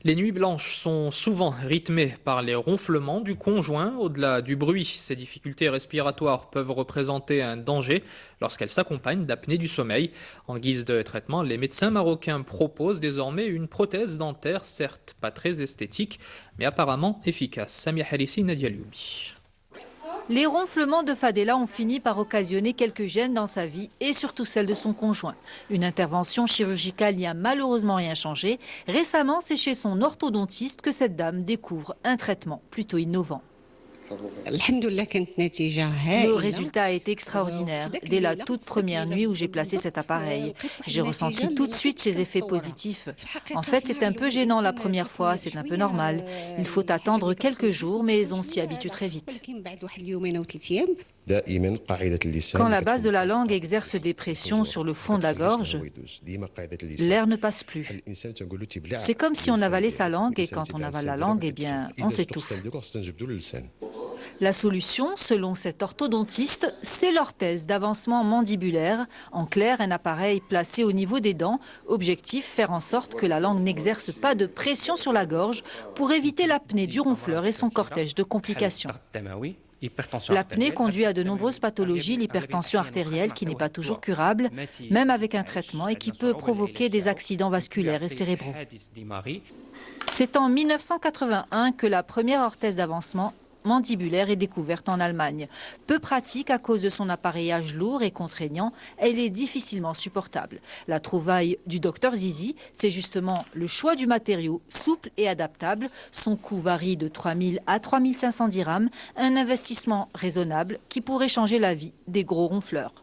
Les nuits blanches sont souvent rythmées par les ronflements du conjoint. Au-delà du bruit, ces difficultés respiratoires peuvent représenter un danger lorsqu'elles s'accompagnent d'apnée du sommeil. En guise de traitement, les médecins marocains proposent désormais une prothèse dentaire, certes pas très esthétique, mais apparemment efficace. Samia Harissi, Nadia Lioubi. Les ronflements de Fadela ont fini par occasionner quelques gênes dans sa vie et surtout celle de son conjoint. Une intervention chirurgicale n'y a malheureusement rien changé. Récemment, c'est chez son orthodontiste que cette dame découvre un traitement plutôt innovant. Le résultat a été extraordinaire. Dès la toute première nuit où j'ai placé cet appareil, j'ai ressenti tout de suite ses effets positifs. En fait, c'est un peu gênant la première fois, c'est un peu normal. Il faut attendre quelques jours, mais on s'y habitue très vite. Quand la base de la langue exerce des pressions sur le fond de la gorge, l'air ne passe plus. C'est comme si on avalait sa langue et quand on avale la langue, eh bien, on s'étouffe. La solution, selon cet orthodontiste, c'est l'orthèse d'avancement mandibulaire. En clair, un appareil placé au niveau des dents. Objectif, faire en sorte que la langue n'exerce pas de pression sur la gorge pour éviter l'apnée du ronfleur et son cortège de complications. L'apnée conduit à de nombreuses pathologies, l'hypertension artérielle qui n'est pas toujours curable, même avec un traitement et qui peut provoquer des accidents vasculaires et cérébraux. C'est en 1981 que la première orthèse d'avancement mandibulaire est découverte en Allemagne. Peu pratique à cause de son appareillage lourd et contraignant, elle est difficilement supportable. La trouvaille du docteur Zizi, c'est justement le choix du matériau souple et adaptable. Son coût varie de 3 000 à 3 500 dirhams, un investissement raisonnable qui pourrait changer la vie des gros ronfleurs.